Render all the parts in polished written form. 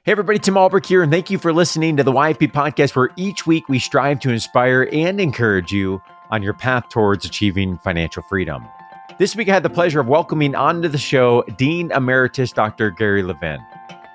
Hey everybody, Tim Albrecht here, and thank you for listening to the YFP podcast, where each week we strive to inspire and encourage you on your path towards achieving financial freedom. This week I had the pleasure of welcoming onto the show Dean Emeritus Dr. Gary Levin.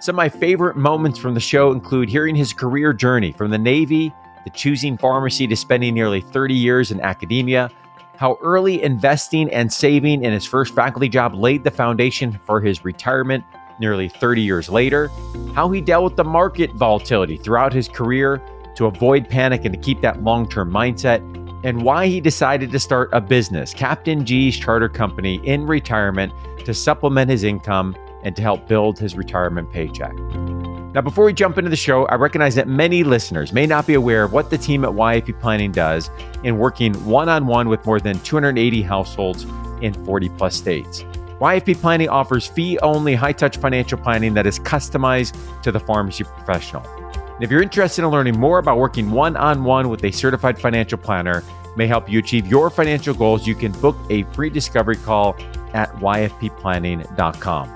Some of my favorite moments from the show include hearing his career journey from the Navy to choosing pharmacy to spending nearly 30 years in academia, how early investing and saving in his first faculty job laid the foundation for his retirement nearly 30 years later, how he dealt with the market volatility throughout his career to avoid panic and to keep that long-term mindset, and why he decided to start a business, Captain G's Charter Company, in retirement to supplement his income and to help build his retirement paycheck. Now, before we jump into the show, I recognize that many listeners may not be aware of what the team at YFP Planning does in working one-on-one with more than 280 households in 40-plus states. YFP Planning offers fee-only, high-touch financial planning that is customized to the pharmacy professional. And if you're interested in learning more about working one-on-one with a certified financial planner, may help you achieve your financial goals, you can book a free discovery call at yfpplanning.com.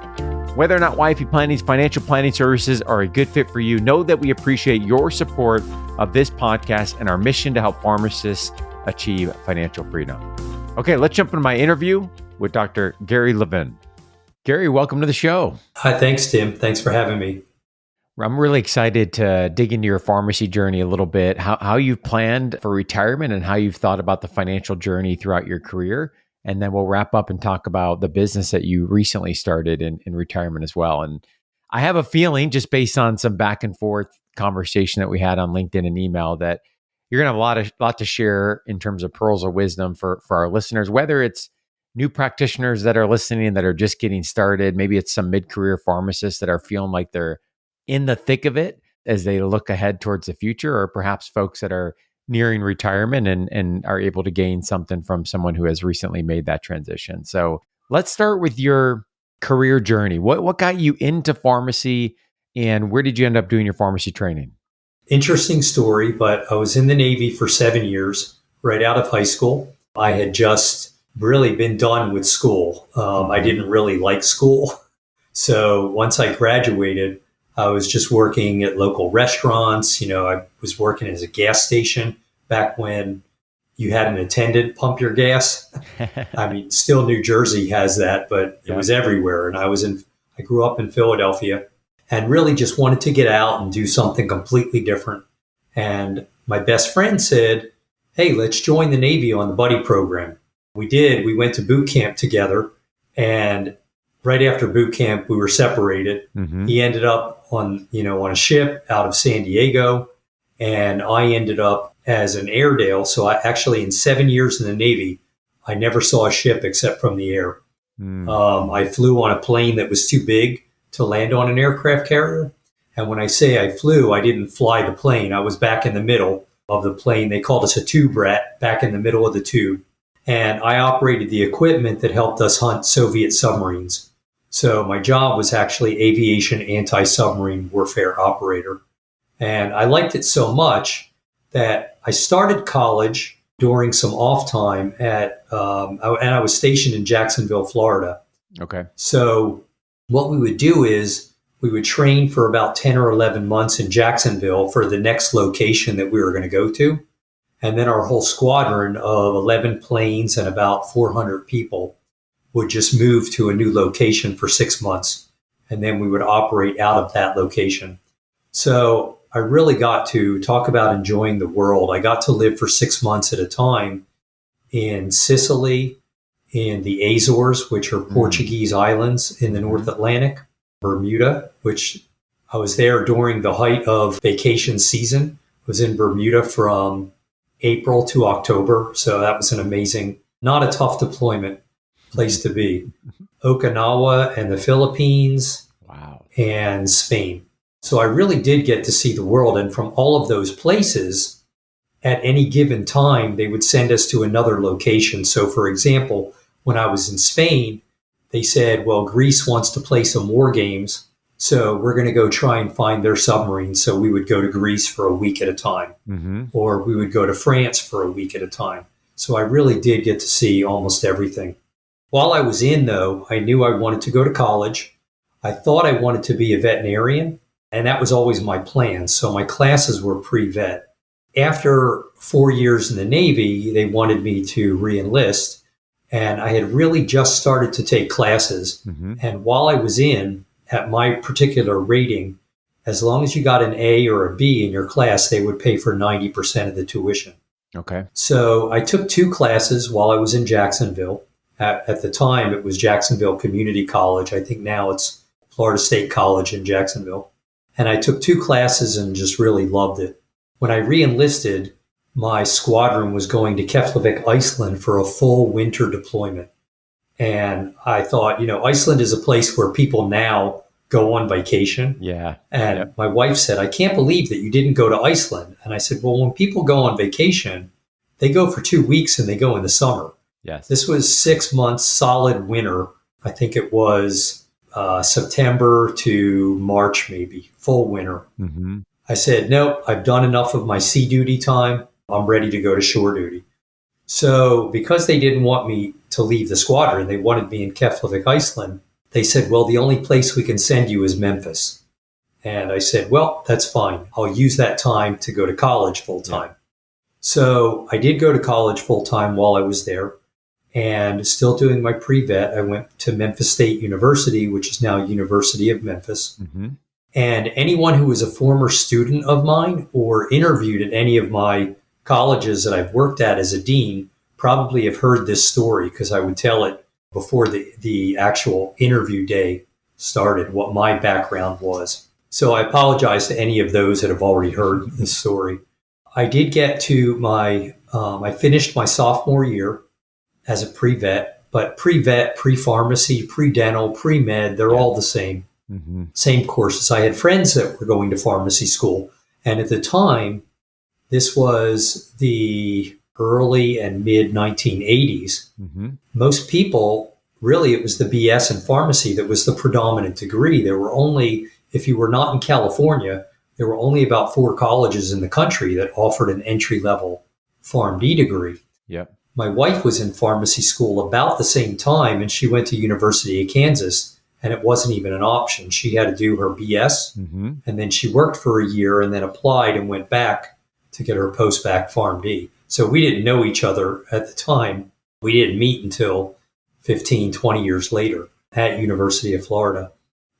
Whether or not YFP Planning's financial planning services are a good fit for you, know that we appreciate your support of this podcast and our mission to help pharmacists achieve financial freedom. Okay, let's jump into my interview with Dr. Gary Levin. Gary, welcome to the show. Hi, thanks, Tim. Thanks for having me. I'm really excited to dig into your pharmacy journey a little bit, how you've planned for retirement and how you've thought about the financial journey throughout your career. And then we'll wrap up and talk about the business that you recently started in retirement as well. And I have a feeling, just based on some back and forth conversation that we had on LinkedIn and email, that you're going to have a lot to share in terms of pearls of wisdom for our listeners, whether it's new practitioners that are listening that are just getting started. Maybe it's some mid-career pharmacists that are feeling like they're in the thick of it as they look ahead towards the future, or perhaps folks that are nearing retirement and are able to gain something from someone who has recently made that transition. So let's start with your career journey. What got you into pharmacy, and where did you end up doing your pharmacy training? Interesting story, but I was in the Navy for 7 years, right out of high school. I had just really been done with school. I didn't really like school. So once I graduated, I was just working at local restaurants. I was working as a gas station back when you had an attendant pump your gas. I mean, still New Jersey has that, but it was everywhere. And I grew up in Philadelphia and really just wanted to get out and do something completely different. And my best friend said, "Hey, let's join the Navy on the buddy program." We did. We went to boot camp together, and right after boot camp, we were separated. Mm-hmm. He ended up on a ship out of San Diego, and I ended up as an Airedale. So I actually, in 7 years in the Navy, I never saw a ship except from the air. I flew on a plane that was too big to land on an aircraft carrier. And when I say I flew, I didn't fly the plane. I was back in the middle of the plane. They called us a tube rat, back in the middle of the tube. And I operated the equipment that helped us hunt Soviet submarines. So my job was actually aviation anti-submarine warfare operator. And I liked it so much that I started college during some off time and I was stationed in Jacksonville, Florida. Okay. So what we would do is we would train for about 10 or 11 months in Jacksonville for the next location that we were going to go to. And then our whole squadron of 11 planes and about 400 people would just move to a new location for 6 months. And then we would operate out of that location. So I really got to talk about enjoying the world. I got to live for 6 months at a time in Sicily, in the Azores, which are Portuguese islands in the North Atlantic, Bermuda, which I was there during the height of vacation season. I was in Bermuda from April to October. So that was an amazing, not a tough deployment place to be. Okinawa and the Philippines. Wow. And Spain. So I really did get to see the world. And from all of those places, at any given time, they would send us to another location. So for example, when I was in Spain, they said, well, Greece wants to play some war games. So we're going to go try and find their submarines. So we would go to Greece for a week at a time, or we would go to France for a week at a time. So I really did get to see almost everything. While I was in, though, I knew I wanted to go to college. I thought I wanted to be a veterinarian. And that was always my plan. So my classes were pre-vet. After 4 years in the Navy, they wanted me to re-enlist. And I had really just started to take classes. Mm-hmm. And while I was in, at my particular rating, as long as you got an A or a B in your class, they would pay for 90% of the tuition. Okay. So I took 2 classes while I was in Jacksonville. At the time, it was Jacksonville Community College. I think now it's Florida State College in Jacksonville. And I took 2 classes and just really loved it. When I re-enlisted, my squadron was going to Keflavik, Iceland for a full winter deployment. And I thought, Iceland is a place where people now go on vacation. Yeah. And my wife said, I can't believe that you didn't go to Iceland. And I said, well, when people go on vacation, they go for 2 weeks and they go in the summer. Yes. This was 6 months solid winter. I think it was September to March, maybe full winter. Mm-hmm. I said, nope, I've done enough of my sea duty time. I'm ready to go to shore duty. So because they didn't want me to leave the squadron, they wanted me in Keflavik, Iceland. They said, well, the only place we can send you is Memphis. And I said, well, that's fine. I'll use that time to go to college full time. Yeah. So I did go to college full time while I was there. And still doing my pre-vet, I went to Memphis State University, which is now University of Memphis. Mm-hmm. And anyone who was a former student of mine or interviewed at any of my colleges that I've worked at as a dean probably have heard this story because I would tell it before the actual interview day started, what my background was. So I apologize to any of those that have already heard this story. I did get to I finished my sophomore year as a pre-vet, but pre-vet, pre-pharmacy, pre-dental, pre-med, they're all the same. Mm-hmm. Same courses. I had friends that were going to pharmacy school. And at the time, this was the early and mid 1980s. Mm-hmm. Most people, really, it was the BS in pharmacy that was the predominant degree. There were only, if you were not in California, there were only about 4 colleges in the country that offered an entry-level PharmD degree. Yep. My wife was in pharmacy school about the same time, and she went to University of Kansas, and it wasn't even an option. She had to do her BS, mm-hmm. and then she worked for a year and then applied and went back to get her post-bac PharmD. So we didn't know each other at the time. We didn't meet until 15, 20 years later at University of Florida.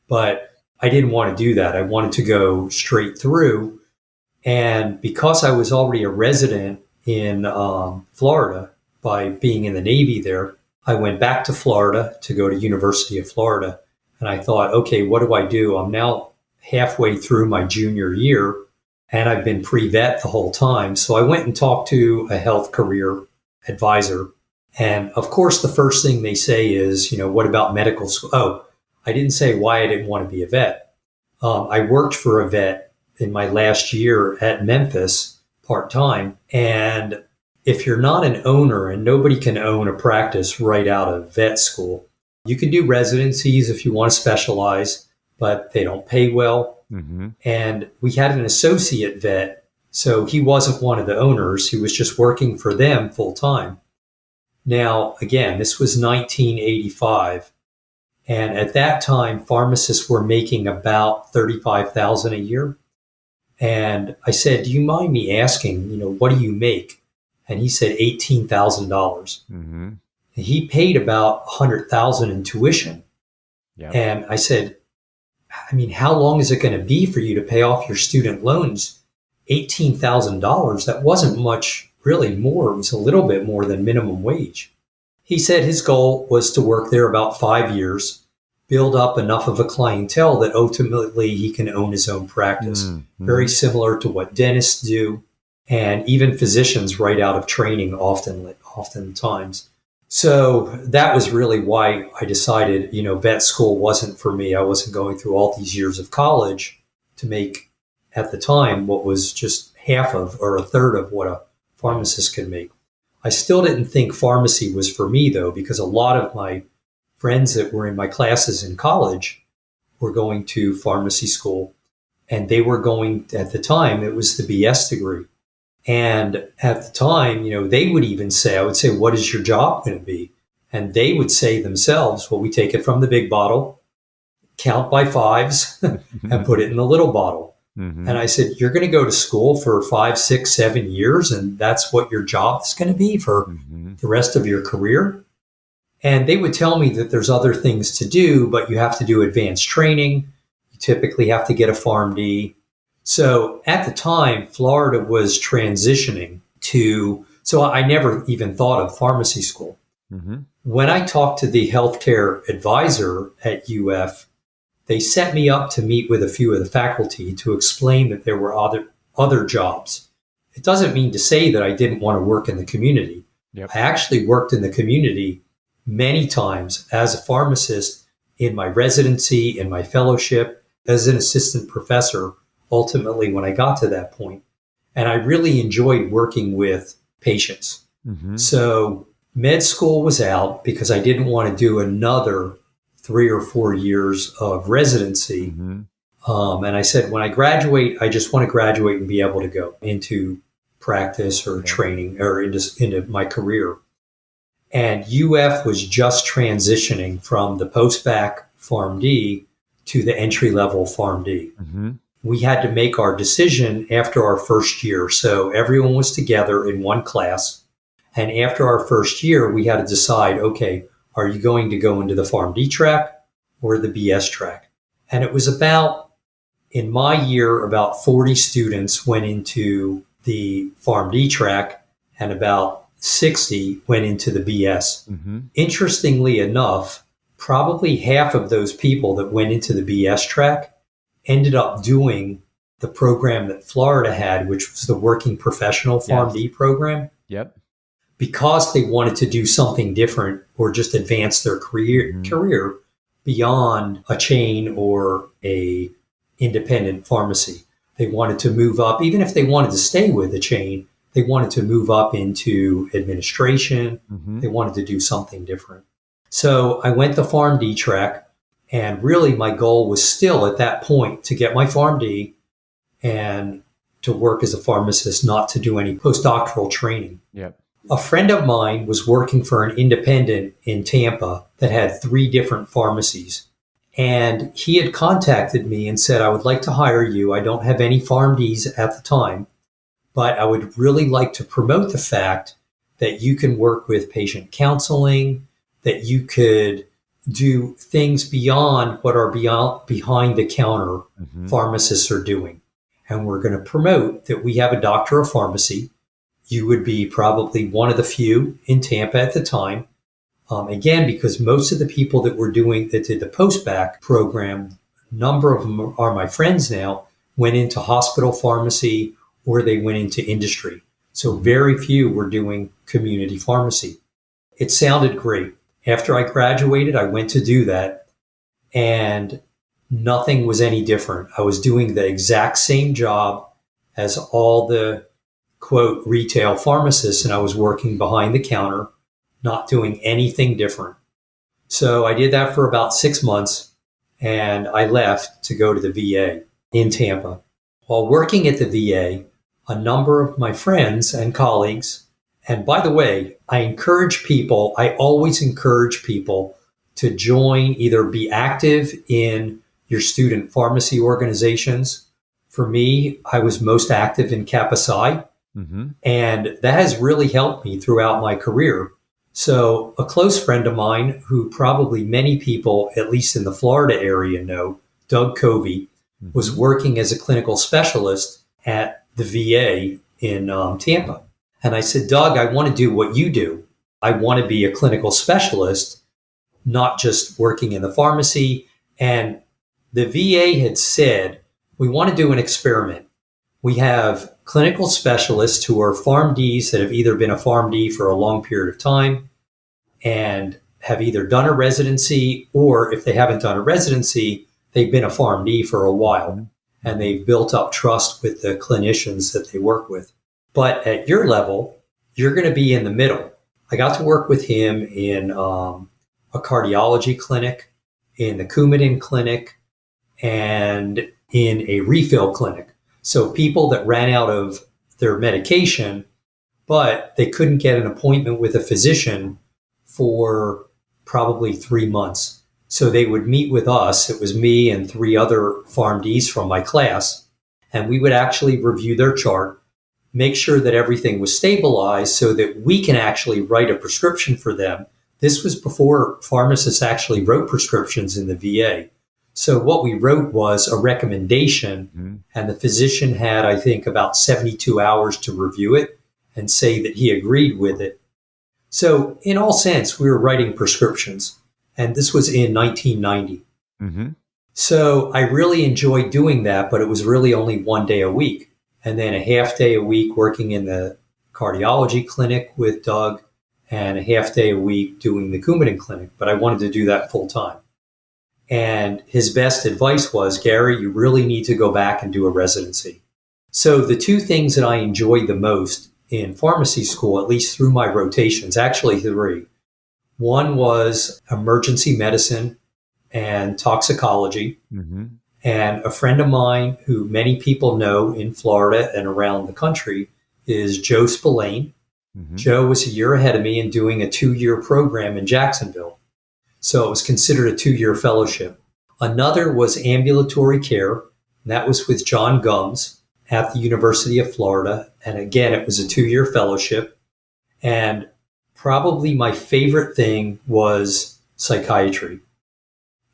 But I didn't want to do that. I wanted to go straight through. And because I was already a resident in Florida by being in the Navy there, I went back to Florida to go to University of Florida. And I thought, okay, what do I do? I'm now halfway through my junior year, and I've been pre-vet the whole time. So I went and talked to a health career advisor. And of course, the first thing they say is, what about medical school? Oh, I didn't say why I didn't want to be a vet. I worked for a vet in my last year at Memphis part-time. And if you're not an owner, and nobody can own a practice right out of vet school, you can do residencies if you want to specialize, but they don't pay well. Mm-hmm. And we had an associate vet, so he wasn't one of the owners. He was just working for them full time. Now, again, this was 1985. And at that time, pharmacists were making about $35,000 a year. And I said, do you mind me asking, what do you make? And he said $18,000. Mm-hmm. He paid about $100,000 in tuition. Yep. And I said, how long is it going to be for you to pay off your student loans? $18,000. That wasn't much, really more. It was a little bit more than minimum wage. He said his goal was to work there about 5 years, build up enough of a clientele that ultimately he can own his own practice. Mm-hmm. Very similar to what dentists do, and even physicians right out of training oftentimes. So that was really why I decided, vet school wasn't for me. I wasn't going through all these years of college to make, at the time, what was just half of or a third of what a pharmacist could make. I still didn't think pharmacy was for me, though, because a lot of my friends that were in my classes in college were going to pharmacy school, and they were going, at the time, it was the BS degree. And at the time, they would even say, I would say, what is your job going to be? And they would say themselves, well, we take it from the big bottle, count by fives and put it in the little bottle. Mm-hmm. And I said, you're going to go to school for 5, 6, 7 years, and that's what your job is going to be for the rest of your career. And they would tell me that there's other things to do, but you have to do advanced training. You typically have to get a PharmD. So at the time, Florida was transitioning to, so I never even thought of pharmacy school. Mm-hmm. When I talked to the healthcare advisor at UF, they set me up to meet with a few of the faculty to explain that there were other jobs. It doesn't mean to say that I didn't want to work in the community. Yep. I actually worked in the community many times as a pharmacist in my residency, in my fellowship, as an assistant professor, ultimately when I got to that point. And I really enjoyed working with patients. Mm-hmm. So med school was out because I didn't want to do another 3 or 4 years of residency. Mm-hmm. And I said, when I graduate, I just want to graduate and be able to go into practice or training or into my career. And UF was just transitioning from the post-bac PharmD to the entry-level PharmD. Mm-hmm. We had to make our decision after our first year. So everyone was together in one class. And after our first year, we had to decide, okay, are you going to go into the PharmD track or the BS track? And it was about, in my year, about 40 students went into the PharmD track and about 60 went into the BS. Mm-hmm. Interestingly enough, probably half of those people that went into the BS track ended up doing the program that Florida had, which was the working professional PharmD program. Yep. Because they wanted to do something different or just advance their career beyond a chain or a independent pharmacy. They wanted to move up, even if they wanted to stay with the chain, they wanted to move up into administration. Mm-hmm. They wanted to do something different. So I went the PharmD track, and really my goal was still at that point to get my PharmD and to work as a pharmacist, not to do any postdoctoral training. Yep. A friend of mine was working for an independent in Tampa that had 3 different pharmacies. And he had contacted me and said, I would like to hire you. I don't have any PharmDs at the time, but I would really like to promote the fact that you can work with patient counseling, that you could do things beyond what are behind the counter pharmacists are doing. And we're going to promote that we have a doctor of pharmacy. You would be probably one of the few in Tampa at the time. Again, because most of the people that did the post-bac program, a number of them are my friends now, went into hospital pharmacy or they went into industry. So very few were doing community pharmacy. It sounded great. After I graduated, I went to do that, and nothing was any different. I was doing the exact same job as all the, quote, retail pharmacists, and I was working behind the counter, not doing anything different. So I did that for about 6 months, and I left to go to the VA in Tampa. While working at the VA, a number of my friends and colleagues, and by the way, I always encourage people to join, either be active in your student pharmacy organizations. For me, I was most active in Kappa Psi, and that has really helped me throughout my career. So a close friend of mine, who probably many people, at least in the Florida area, know, Doug Covey, was working as a clinical specialist at the VA in Tampa. And I said, Doug, I want to do what you do. I want to be a clinical specialist, not just working in the pharmacy. And the VA had said, we want to do an experiment. We have clinical specialists who are PharmDs that have either been a PharmD for a long period of time and have either done a residency, or if they haven't done a residency, they've been a PharmD for a while and they've built up trust with the clinicians that they work with. But at your level, you're going to be in the middle. I got to work with him in a cardiology clinic, in the Coumadin clinic, and in a refill clinic. So people that ran out of their medication, but they couldn't get an appointment with a physician for probably 3 months. So they would meet with us. It was me and three other PharmDs from my class. And we would actually review their chart, make sure that everything was stabilized so that we can actually write a prescription for them. This was before pharmacists actually wrote prescriptions in the VA. So what we wrote was a recommendation, and the physician had, I think, about 72 hours to review it and say that he agreed with it. So in all sense, we were writing prescriptions, and this was in 1990. So I really enjoyed doing that, but it was really only one day a week, and then a half day a week working in the cardiology clinic with Doug, and a half day a week doing the Coumadin clinic. But I wanted to do that full time. And his best advice was, Gary, you really need to go back and do a residency. So the two things that I enjoyed the most in pharmacy school, at least through my rotations, actually three. One was emergency medicine and toxicology. And a friend of mine who many people know in Florida and around the country is Joe Spillane. Joe was a year ahead of me in doing a 2-year program in Jacksonville. So it was considered a 2-year fellowship. Another was ambulatory care. And that was with John Gums at the University of Florida. And again, it was a 2-year fellowship. And probably my favorite thing was psychiatry.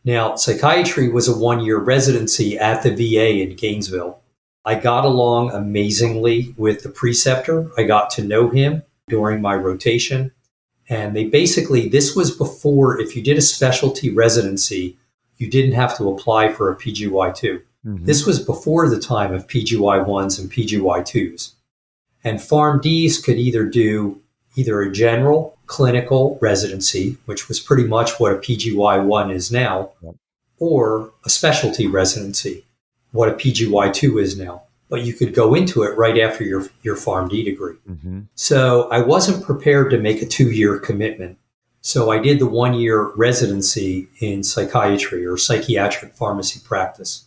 Now, psychiatry was a 1-year residency at the VA in Gainesville. I got along amazingly with the preceptor. I got to know him during my rotation. And they basically, this was before, if you did a specialty residency, you didn't have to apply for a PGY2. This was before the time of PGY1s and PGY2s. And PharmDs could either do either a general clinical residency, which was pretty much what a PGY1 is now, or a specialty residency, what a PGY2 is now. But you could go into it right after your PharmD degree. So I wasn't prepared to make a 2-year commitment. So I did the 1-year residency in psychiatry or psychiatric pharmacy practice.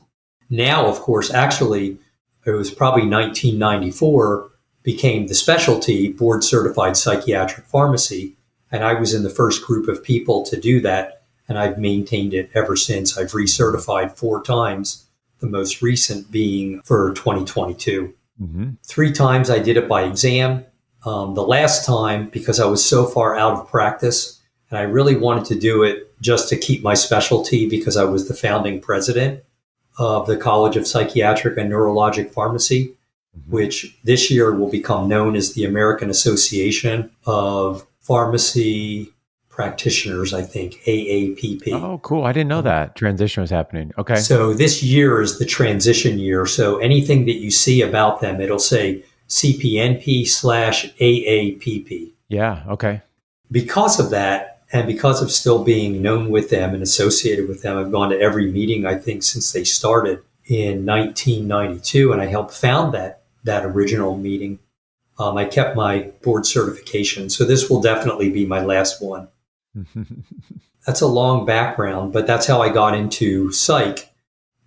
Now, of course, actually, it was probably 1994, became the specialty board certified psychiatric pharmacy. And I was in the first group of people to do that. And I've maintained it ever since. I've recertified 4 times, the most recent being for 2022. 3 times I did it by exam. The last time, because I was so far out of practice, and I really wanted to do it just to keep my specialty because I was the founding president of the College of Psychiatric and Neurologic Pharmacy, which this year will become known as the American Association of Pharmacy Practitioners, I think, AAPP. Oh, cool. I didn't know that transition was happening. Okay. So this year is the transition year. So anything that you see about them, it'll say CPNP/AAPP. Yeah. Okay. Because of that, and because of still being known with them and associated with them, I've gone to every meeting, I think, since they started in 1992, and I helped found that original meeting. I kept my board certification, so this will definitely be my last one. That's a long background, but that's how I got into psych.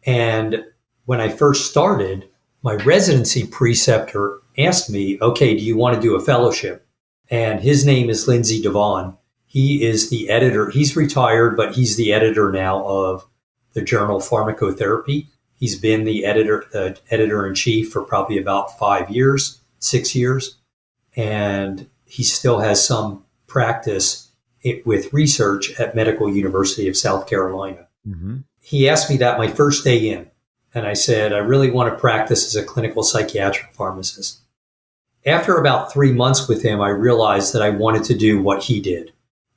And when I first started, my residency preceptor asked me, okay, do you want to do a fellowship? And his name is Lindsay Devon. He is the editor. He's retired, but he's the editor now of the journal Pharmacotherapy. He's been the editor-in-chief for probably about 6 years. And he still has some practice with research at Medical University of South Carolina. He asked me that my first day in. And I said, I really want to practice as a clinical psychiatric pharmacist. After about 3 months with him, I realized that I wanted to do what he did,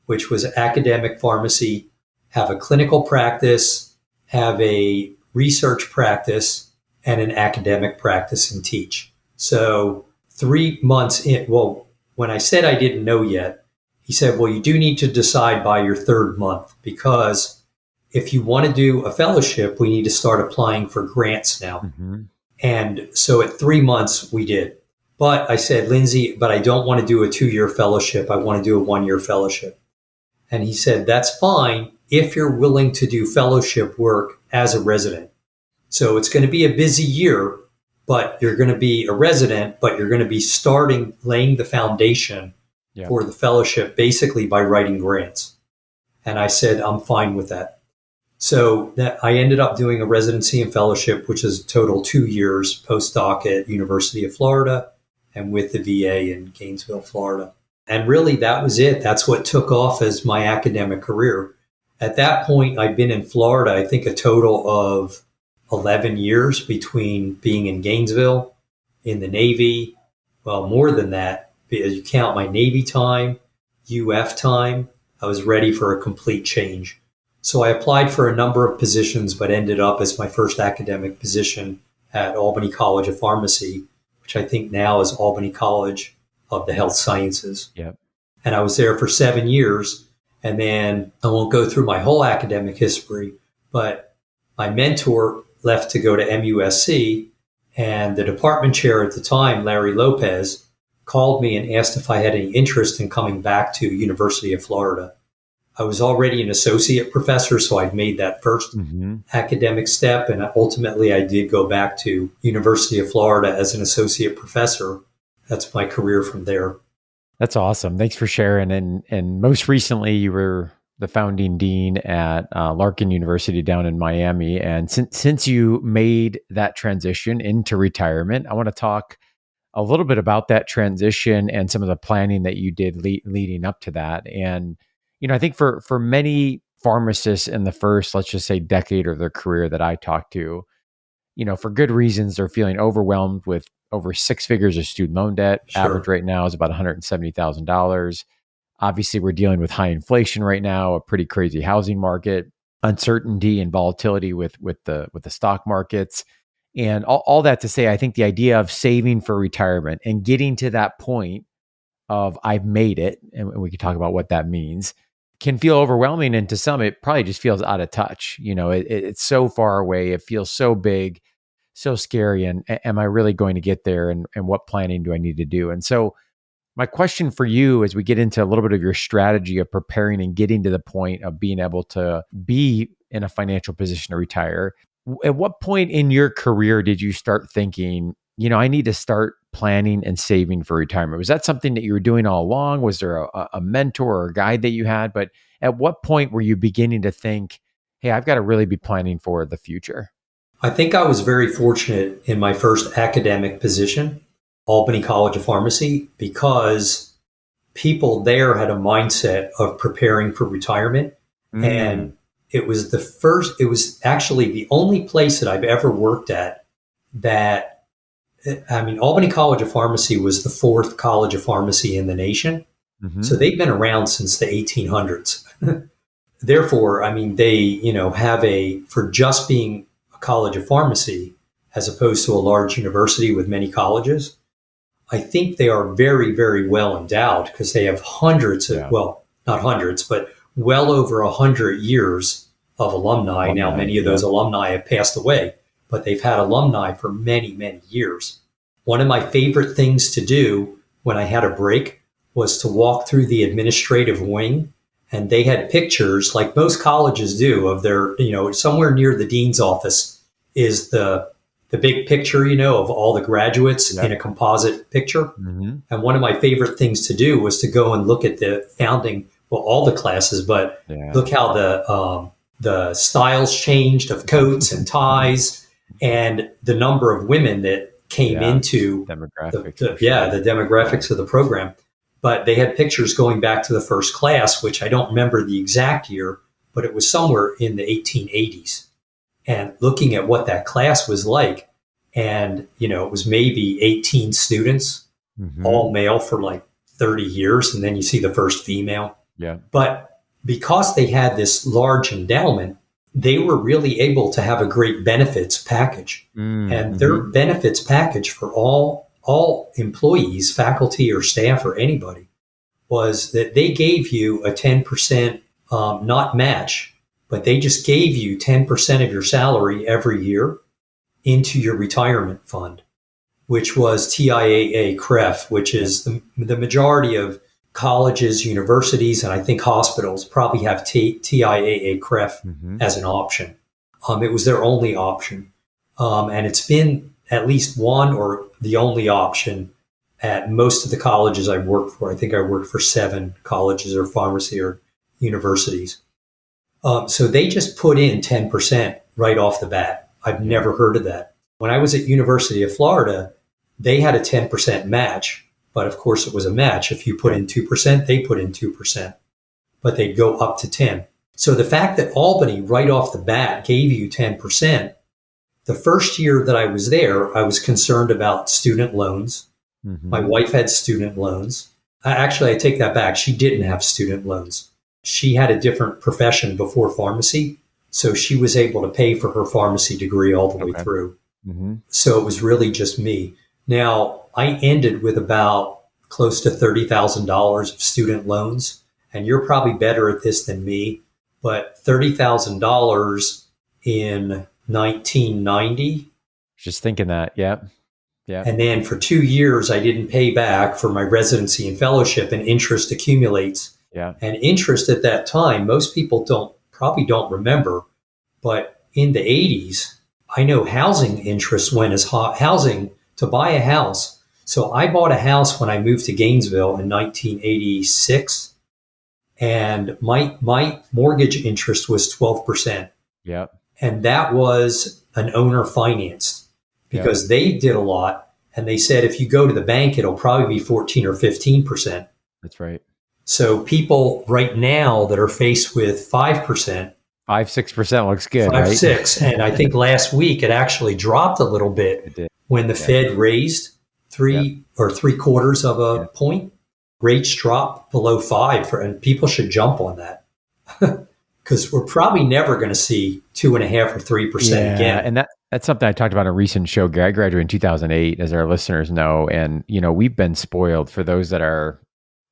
which was academic pharmacy, have a clinical practice, have a research practice, and an academic practice and teach. So 3 months in, well, when I said I didn't know yet, he said, well, you do need to decide by your 3rd month, because if you want to do a fellowship, we need to start applying for grants now. And so at 3 months, we did. But I said, Lindsay, but I don't want to do a 2-year fellowship. I want to do a 1-year fellowship. And he said, that's fine if you're willing to do fellowship work as a resident. So it's going to be a busy year, but you're going to be a resident, but you're going to be laying the foundation for the fellowship basically by writing grants. And I said, I'm fine with that. So that I ended up doing a residency and fellowship, which is total 2 years postdoc at University of Florida and with the VA in Gainesville, Florida. And really that was it. That's what took off as my academic career. At that point, I'd been in Florida, I think a total of 11 years between being in Gainesville, in the Navy, well, more than that, because you count my Navy time, UF time, I was ready for a complete change. So I applied for a number of positions, but ended up as my first academic position at Albany College of Pharmacy, which I think now is Albany College of the Health Sciences. Yep. And I was there for 7 years. And then I won't go through my whole academic history, but my mentor left to go to MUSC, and the department chair at the time, Larry Lopez, called me and asked if I had any interest in coming back to University of Florida. I was already an associate professor, so I'd made that first academic step, and ultimately I did go back to University of Florida as an associate professor. That's my career from there. That's awesome. Thanks for sharing. And most recently, you were the founding dean at Larkin University down in Miami. And since you made that transition into retirement, I want to talk a little bit about that transition and some of the planning that you did leading up to that. And I think for many pharmacists in the first, let's just say, decade of their career that I talked to, for good reasons, they're feeling overwhelmed with over 6 figures of student loan debt. Sure. Average right now is about $170,000. Obviously, we're dealing with high inflation right now, a pretty crazy housing market, uncertainty and volatility with the stock markets. And all that to say, I think the idea of saving for retirement and getting to that point of I've made it, and we can talk about what that means, can feel overwhelming. And to some, it probably just feels out of touch. It's so far away. It feels so big, so scary. And am I really going to get there? And what planning do I need to do? And so my question for you, as we get into a little bit of your strategy of preparing and getting to the point of being able to be in a financial position to retire, at what point in your career did you start thinking, I need to start planning and saving for retirement? Was that something that you were doing all along? Was there a mentor or a guide that you had? But at what point were you beginning to think, hey, I've got to really be planning for the future? I think I was very fortunate in my first academic position, Albany College of Pharmacy, because people there had a mindset of preparing for retirement. And it was actually the only place that I've ever worked at that, Albany College of Pharmacy was the 4th college of pharmacy in the nation. So they've been around since the 1800s. Therefore, they, have for just being a college of pharmacy, as opposed to a large university with many colleges, I think they are very, very well endowed because they have hundreds of, well, not hundreds, but well over 100 years of alumni. Now, many of those alumni have passed away, but they've had alumni for many, many years. One of my favorite things to do when I had a break was to walk through the administrative wing, and they had pictures, like most colleges do, of their, somewhere near the dean's office is the big picture, of all the graduates in a composite picture. And one of my favorite things to do was to go and look at the founding, well, all the classes, but look how the styles changed of coats and ties, and the number of women that came into demographics. The demographics of the program. But they had pictures going back to the first class, which I don't remember the exact year, but it was somewhere in the 1880s. And looking at what that class was like, and, it was maybe 18 students, all male for like 30 years. And then you see the first female. Yeah. But because they had this large endowment, they were really able to have a great benefits package. And their benefits package for all employees, faculty or staff or anybody, was that they gave you a 10% not match, but they just gave you 10% of your salary every year into your retirement fund, which was TIAA CREF, which is the majority of colleges, universities, and I think hospitals probably have TIAA CREF as an option. It was their only option. And it's been at least one or the only option at most of the colleges I've worked for. I think I worked for 7 colleges or pharmacy or universities. So they just put in 10% right off the bat. I've never heard of that. When I was at University of Florida, they had a 10% match, but of course it was a match. If you put in 2%, they put in 2%, but they'd go up to 10. So the fact that Albany right off the bat gave you 10%, the first year that I was there, I was concerned about student loans. Mm-hmm. My wife had student loans. Actually, I take that back. She didn't have student loans. She had a different profession before pharmacy, so she was able to pay for her pharmacy degree all the way through. Mm-hmm. So it was really just me. Now, I ended with about close to $30,000 of student loans, and you're probably better at this than me, but $30,000 in 1990. Just thinking that, yeah. And then for 2 years, I didn't pay back for my residency and fellowship, and interest accumulates. Yeah. And interest at that time, most people probably don't remember, but in the 80s, I know housing interest went as hot. Housing to buy a house. So I bought a house when I moved to Gainesville in 1986, and my mortgage interest was 12%. Yeah. And that was an owner financed, because they did a lot, and they said if you go to the bank, it'll probably be 14 or 15%. That's right. So people right now that are faced with 5%, 5-6% looks good, 5-6, and I think last week it actually dropped a little bit when the Fed raised 3/4 of a point. Rates dropped below 5, and people should jump on that. Because we're probably never going to see 2.5% or 3% again. And that's something I talked about in a recent show. I graduated in 2008, as our listeners know. And, we've been spoiled, for those that are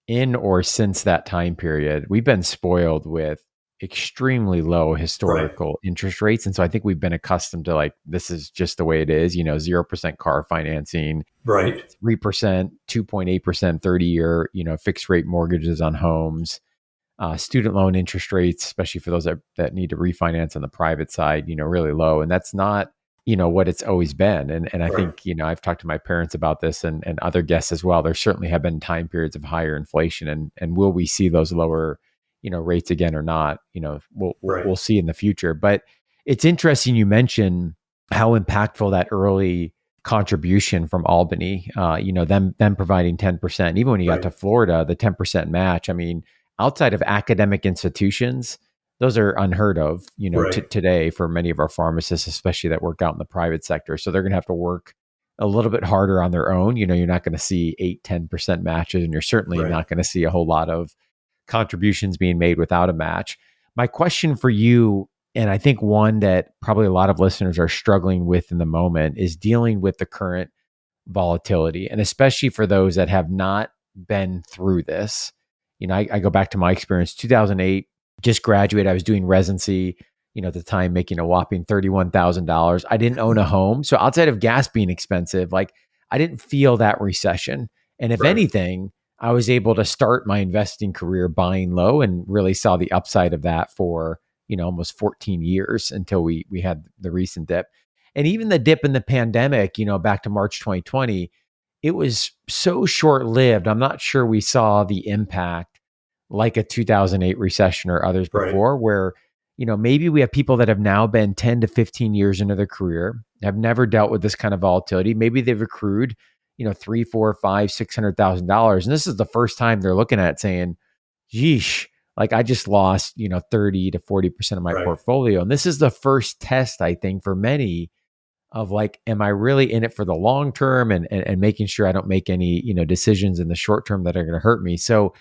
in or since that time period, we've been spoiled with extremely low historical interest rates. And so I think we've been accustomed to, like, this is just the way it is, 0% car financing, 3%, 2.8%, 30-year, fixed rate mortgages on homes. Student loan interest rates, especially for those that need to refinance on the private side, really low. And that's not, what it's always been. And I think, I've talked to my parents about this and other guests as well. There certainly have been time periods of higher inflation, and will we see those lower, rates again or not? We'll see in the future. But it's interesting you mentioned how impactful that early contribution from Albany, them providing 10%. Even when you got to Florida, the 10% match, I mean, outside of academic institutions, those are unheard of, today for many of our pharmacists, especially that work out in the private sector. So they're going to have to work a little bit harder on their own. You're not going to see 8-10% matches, and you're certainly not going to see a whole lot of contributions being made without a match. My question for you, and I think one that probably a lot of listeners are struggling with in the moment, is dealing with the current volatility. And especially for those that have not been through this. I go back to my experience, 2008, just graduated. I was doing residency, at the time, making a whopping $31,000. I didn't own a home. So outside of gas being expensive, I didn't feel that recession. And if anything, I was able to start my investing career buying low, and really saw the upside of that for, almost 14 years until we had the recent dip. And even the dip in the pandemic, back to March 2020, it was so short-lived. I'm not sure we saw the impact like a 2008 recession or others before, where, maybe we have people that have now been 10 to 15 years into their career, have never dealt with this kind of volatility. Maybe they've accrued, $300,000, $400,000, $500,000, $600,000. And this is the first time they're looking at it saying, yeesh, I just lost, 30 to 40% of my portfolio. And this is the first test, I think, for many of am I really in it for the long term, and making sure I don't make any, decisions in the short term that are going to hurt me. So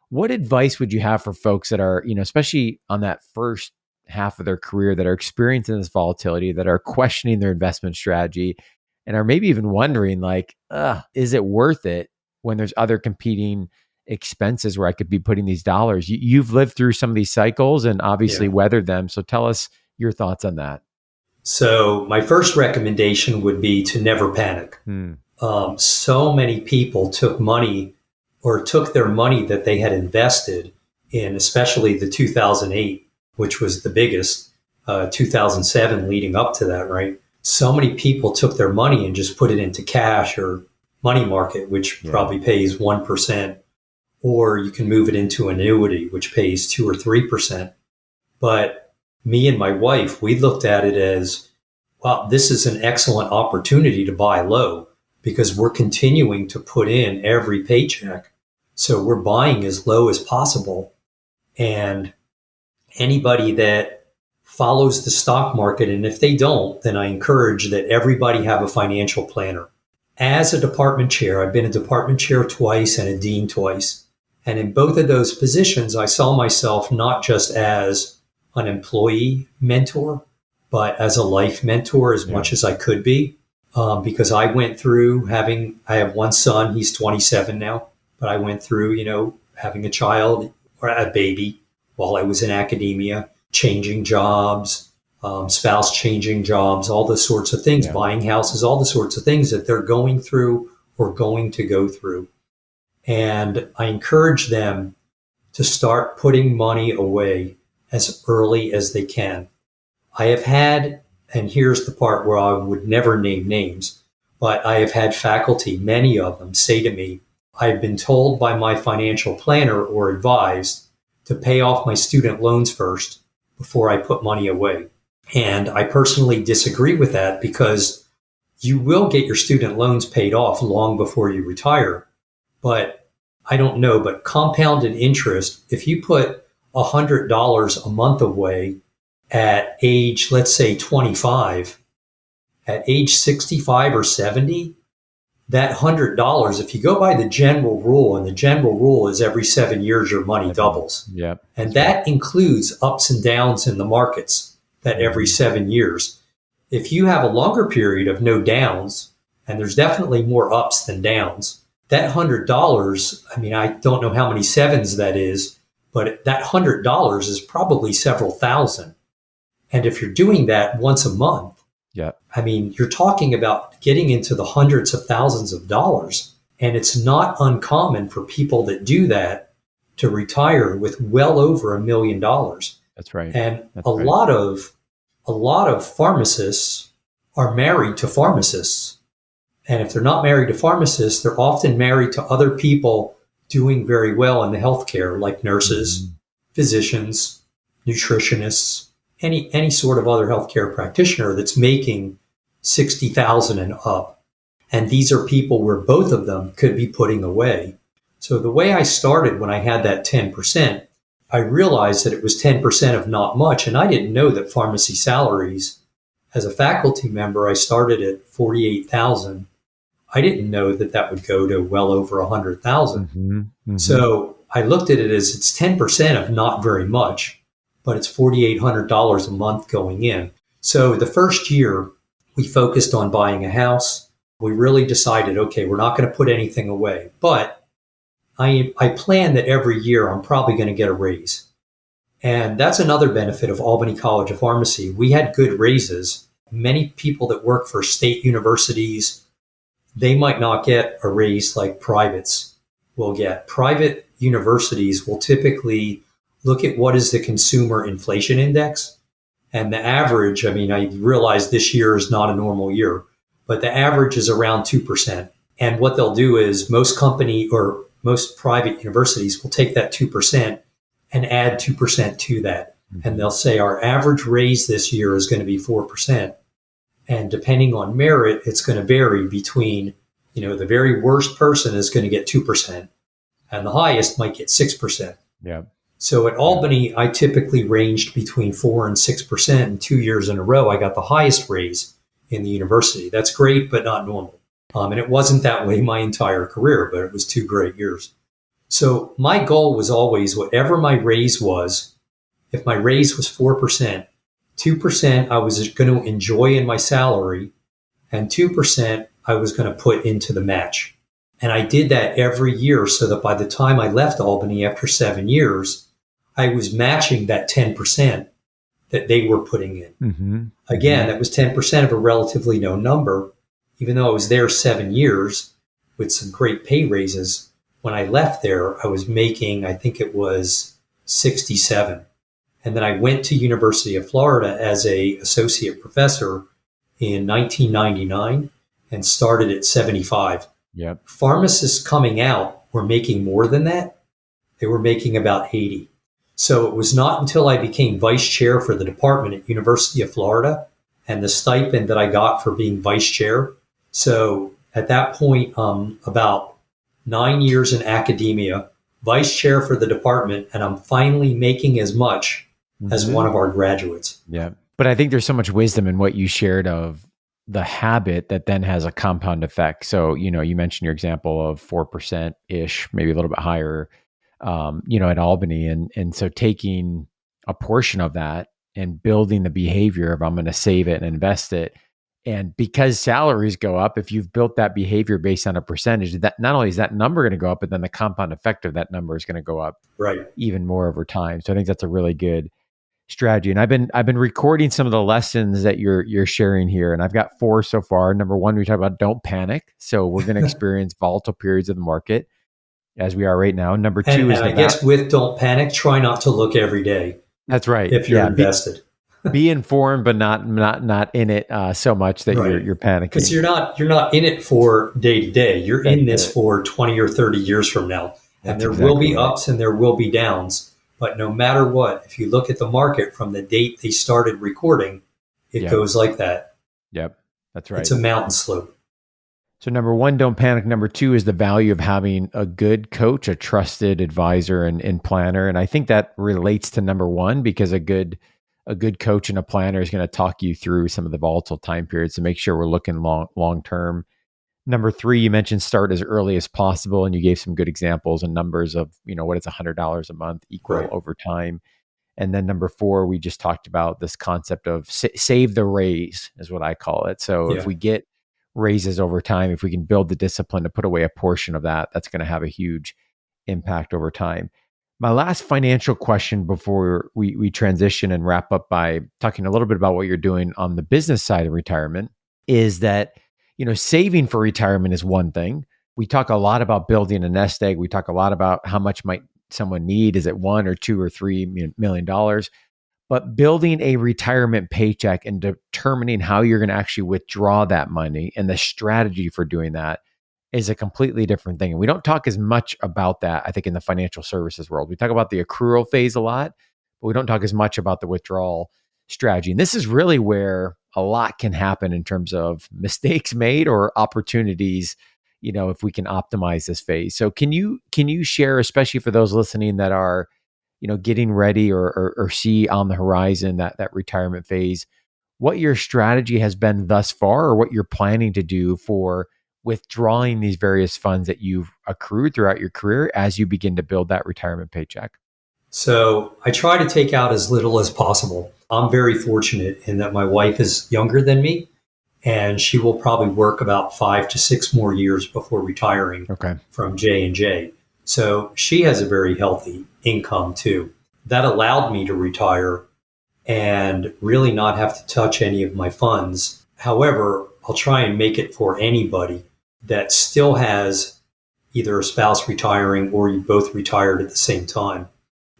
what advice would you have for folks that are, especially on that first half of their career, that are experiencing this volatility, that are questioning their investment strategy, and are maybe even wondering is it worth it when there's other competing expenses where I could be putting these dollars? You've lived through some of these cycles and obviously weathered them. So tell us your thoughts on that. So my first recommendation would be to never panic. So many people took their money that they had invested in, especially the 2008, which was the biggest, 2007 leading up to that, right? So many people took their money and just put it into cash or money market, which probably pays 1%, or you can move it into annuity, which pays 2 or 3%. But me and my wife, we looked at it as, well, this is an excellent opportunity to buy low because we're continuing to put in every paycheck. So we're buying as low as possible. And anybody that follows the stock market, and if they don't, then I encourage that everybody have a financial planner. As a department chair, I've been a department chair twice and a dean twice. And in both of those positions, I saw myself not just as an employee mentor, but as a life mentor as much as I could be. Because I went through I have one son, he's 27 now, but I went through, having a child or a baby while I was in academia, changing jobs, spouse changing jobs, all those sorts of things, buying houses, all the sorts of things that they're going through or going to go through. And I encourage them to start putting money away as early as they can. I have had, and here's the part where I would never name names, but I have had faculty, many of them, say to me, I've been told by my financial planner or advised to pay off my student loans first before I put money away. And I personally disagree with that because you will get your student loans paid off long before you retire. But I don't know, but compounded interest, if you put $100 a month away at age, let's say 25, at age 65 or 70, that $100, if you go by the general rule, and the general rule is every 7 years your money doubles. Yep. And that includes ups and downs in the markets, that every 7 years. If you have a longer period of no downs, and there's definitely more ups than downs, that $100, I don't know how many sevens that is, but that $100 is probably several thousand. And if you're doing that once a month, you're talking about getting into the hundreds of thousands of dollars. And it's not uncommon for people that do that to retire with well over $1 million. That's right. And a lot of pharmacists are married to pharmacists. And if they're not married to pharmacists, they're often married to other people doing very well in the healthcare, like nurses, physicians, nutritionists, any sort of other healthcare practitioner that's making $60,000 and up. And these are people where both of them could be putting away. So the way I started when I had that 10%, I realized that it was 10% of not much. And I didn't know that pharmacy salaries, as a faculty member, I started at $48,000. I didn't know that that would go to well over $100,000. So I looked at it as it's 10% of not very much, but it's $4,800 a month going in. So the first year we focused on buying a house. We really decided, okay, we're not going to put anything away, but I plan that every year I'm probably going to get a raise. And that's another benefit of Albany College of Pharmacy. We had good raises. Many people that work for state universities, they might not get a raise like privates will get. Private universities will typically look at what is the consumer inflation index. And the average, I realize this year is not a normal year, but the average is around 2%. And what they'll do is most private universities will take that 2% and add 2% to that. And they'll say our average raise this year is going to be 4%. And depending on merit, it's going to vary between, the very worst person is going to get 2% and the highest might get 6%. Yeah. So at Albany, I typically ranged between 4 and 6%. And 2 years in a row, I got the highest raise in the university. That's great, but not normal. And it wasn't that way my entire career, but it was 2 great years. So my goal was always whatever my raise was, if my raise was 4%, 2% I was going to enjoy in my salary, and 2% I was going to put into the match. And I did that every year so that by the time I left Albany after 7 years, I was matching that 10% that they were putting in. Again, that was 10% of a relatively low number, even though I was there 7 years with some great pay raises. When I left there, I was making, I think it was 67. And then I went to University of Florida as a associate professor in 1999 and started at 75. Yep. Pharmacists coming out were making more than that. They were making about 80. So it was not until I became vice chair for the department at University of Florida and the stipend that I got for being vice chair. So at that point, about 9 years in academia, vice chair for the department, and I'm finally making as much as one of our graduates. Yeah. But I think there's so much wisdom in what you shared of the habit that then has a compound effect. So, you mentioned your example of 4% ish, maybe a little bit higher, at Albany. And so taking a portion of that and building the behavior of I'm going to save it and invest it. And because salaries go up, if you've built that behavior based on a percentage, that not only is that number going to go up, but then the compound effect of that number is going to go up Right. even more over time. So I think that's a really good strategy. And I've been recording some of the lessons that you're sharing here, and I've got 4 so far. Number 1, we talk about don't panic. So we're going to experience volatile periods of the market as we are right now. Number 2 is I guess with don't panic, try not to look every day. That's right. If you're invested. Be informed, but not in it so much that you're panicking. Because you're not in it for day to day. You're in this for 20 or 30 years from now. And there will be ups and there will be downs. But no matter what, if you look at the market from the date they started recording, it goes like that. Yep, that's right. It's a mountain slope. So number 1, don't panic. Number 2 is the value of having a good coach, a trusted advisor and planner. And I think that relates to number 1 because a good coach and a planner is going to talk you through some of the volatile time periods to make sure we're looking long term. Number 3, you mentioned start as early as possible, and you gave some good examples and numbers of what is $100 a month equal over time. And then number 4, we just talked about this concept of save the raise is what I call it. So if we get raises over time, if we can build the discipline to put away a portion of that, that's going to have a huge impact over time. My last financial question before we transition and wrap up by talking a little bit about what you're doing on the business side of retirement is that, saving for retirement is one thing. We talk a lot about building a nest egg. We talk a lot about how much might someone need. Is it $1 or $2 or $3 million? But building a retirement paycheck and determining how you're going to actually withdraw that money and the strategy for doing that is a completely different thing. And we don't talk as much about that, I think, in the financial services world. We talk about the accrual phase a lot, but we don't talk as much about the withdrawal strategy. And this is really where a lot can happen in terms of mistakes made or opportunities, if we can optimize this phase. So can you share, especially for those listening that are, getting ready or see on the horizon that retirement phase, what your strategy has been thus far or what you're planning to do for withdrawing these various funds that you've accrued throughout your career as you begin to build that retirement paycheck? So I try to take out as little as possible. I'm very fortunate in that my wife is younger than me, and she will probably work about 5 to 6 more years before retiring from J&J. So she has a very healthy income too. That allowed me to retire and really not have to touch any of my funds. However, I'll try and make it for anybody that still has either a spouse retiring or you both retired at the same time.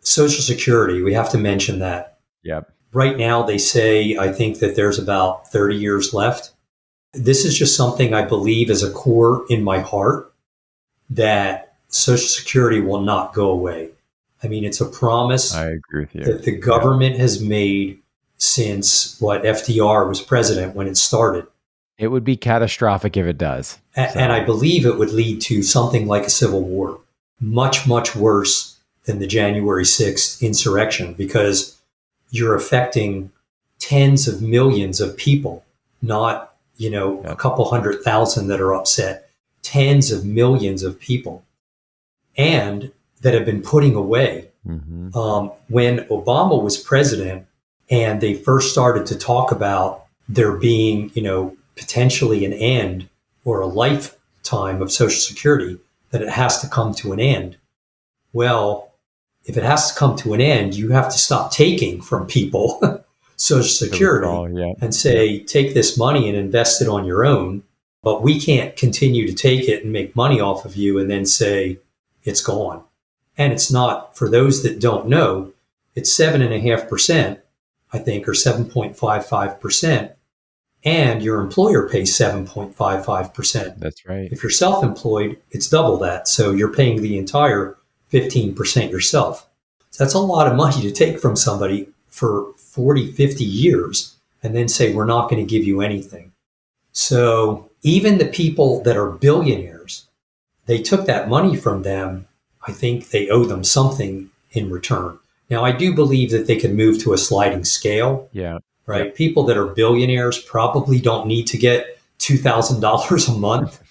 Social Security, we have to mention that. Yep. Right now, they say, I think that there's about 30 years left. This is just something I believe as a core in my heart that Social Security will not go away. I mean, it's a promise I agree with you. that the government has made since FDR was president when it started. It would be catastrophic if it does. And I believe it would lead to something like a civil war, much, much worse than the January 6th insurrection, because you're affecting tens of millions of people, not, a couple 100,000 that are upset, tens of millions of people, and that have been putting away. Mm-hmm. When Obama was president and they first started to talk about there being, potentially an end or a lifetime of Social Security, that it has to come to an end. Well, if it has to come to an end, you have to stop taking from people Social Security and say, take this money and invest it on your own. But we can't continue to take it and make money off of you and then say it's gone. And it's not, for those that don't know, it's 7.5%, I think, or 7.55%. And your employer pays 7.55%. That's right. If you're self-employed, it's double that. So you're paying the entire 15% yourself. That's a lot of money to take from somebody for 40, 50 years and then say, we're not going to give you anything. So even the people that are billionaires, they took that money from them. I think they owe them something in return. Now, I do believe that they can move to a sliding scale. Yeah. Right. Yep. People that are billionaires probably don't need to get $2,000 a month.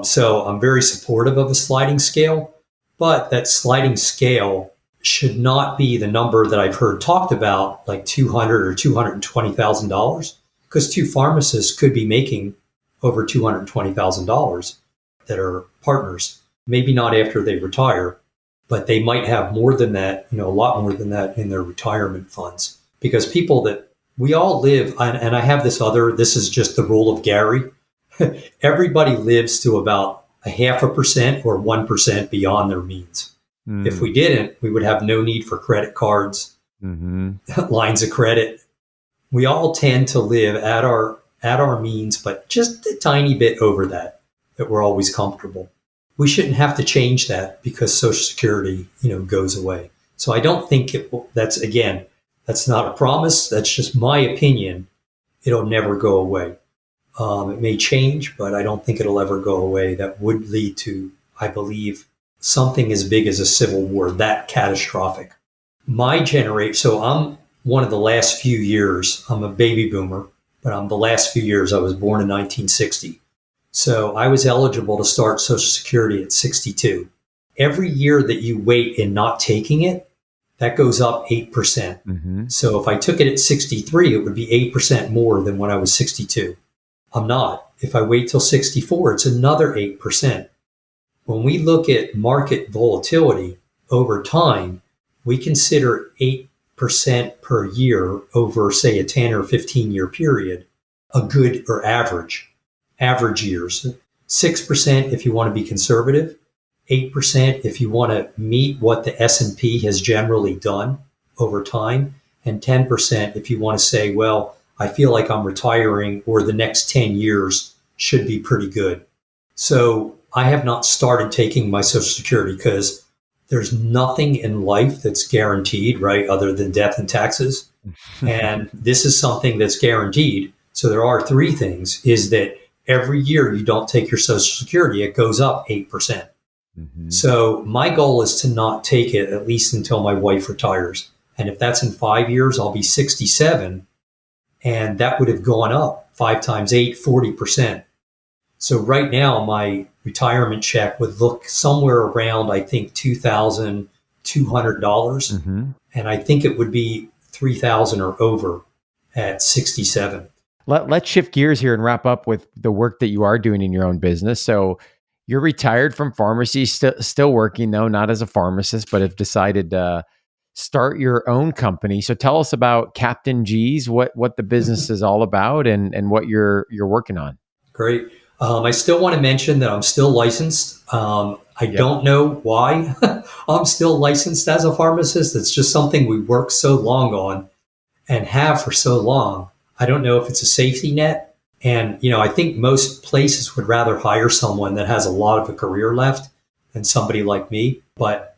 So I'm very supportive of a sliding scale, but that sliding scale should not be the number that I've heard talked about, like $200,000 or $220,000, because two pharmacists could be making over $220,000 that are partners. Maybe not after they retire, but they might have more than that, a lot more than that in their retirement funds. Because people that we all live, and I have this is just the rule of Gary. Everybody lives to about 0.5% or 1% beyond their means. If we didn't, we would have no need for credit cards, lines of credit. We all tend to live at our means, but just a tiny bit over that we're always comfortable. We shouldn't have to change that because Social Security, goes away. So I don't think that's not a promise. That's just my opinion. It'll never go away. It may change, but I don't think it'll ever go away. That would lead to, I believe, something as big as a civil war, that catastrophic. My generation, so I'm one of the last few years, I'm a baby boomer, but I'm the last few years. I was born in 1960. So I was eligible to start Social Security at 62. Every year that you wait in not taking it, that goes up 8%. So if I took it at 63, it would be 8% more than when I was 62. I'm not. If I wait till 64, it's another 8%. When we look at market volatility over time, we consider 8% per year over, say, a 10 or 15 year period, a good or average years. 6% if you want to be conservative, 8% if you want to meet what the S&P has generally done over time, and 10% if you want to say, well, I feel like I'm retiring or the next 10 years should be pretty good. So I have not started taking my Social Security because there's nothing in life that's guaranteed, right, other than death and taxes. And this is something that's guaranteed. So there are three things, is that every year you don't take your Social Security, it goes up 8%. So my goal is to not take it at least until my wife retires. And if that's in 5 years, I'll be 67. And that would have gone up 5 times 8, 40%. So right now, my retirement check would look somewhere around, I think, $2,200. And I think it would be $3,000 or over at 67. Let's shift gears here and wrap up with the work that you are doing in your own business. So you're retired from pharmacy, still working though, not as a pharmacist, but have decided to start your own company. So tell us about Captain G's, what the business is all about, and what you're working on. Great. I still want to mention that I'm still licensed. I don't know why I'm still licensed as a pharmacist. It's just something we worked so long on and have for so long. I don't know if it's a safety net. And, I think most places would rather hire someone that has a lot of a career left than somebody like me. But